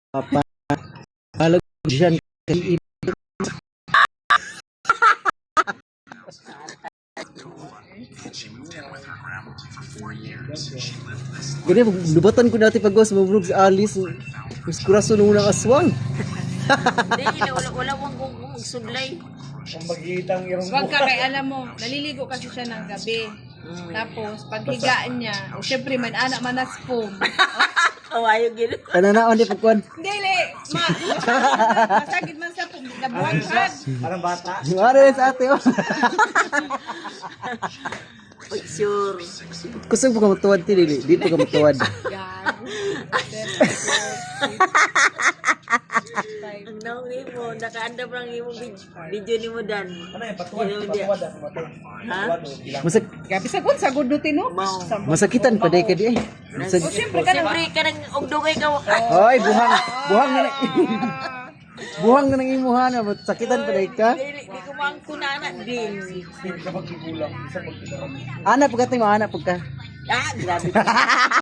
Halag diyan kay gani lubatan ko dati pagos mabrug sa alis. Mas kurason ng unang aswang. Hindi, wala mong magsudlay. Ang magitang irong Wag ka kay alam mo, naliligo kasi siya ng gabi. Tapos paghigaan niya, o syempre man anak manas foam. Kawayo gino. Tananaon di pagkuan. Hindi le, masagid man sa foam, nabuhang ka. parang bata. Mare sa ate oh. Uy, sure. Kusog pa ka matuwad ti dili. Di pa ka matuwad. Ang naong ni mo, nakaandam lang ni mo video ni mo dan. Ano yung patuwad? Patuwad ako mato. Ha? Masak Gabi sagod, sagod dutin no. Mau. masakitan pa day ka di ay. O syempre ka Siyempre ka nang ugdugay ka. Oy, buhang na buhang na nang imuha na sakitan pa day ka. Di ko mang kunana din. Kapag igulang, isa pag Ana pagka tayo ana pagka. Ah, grabe.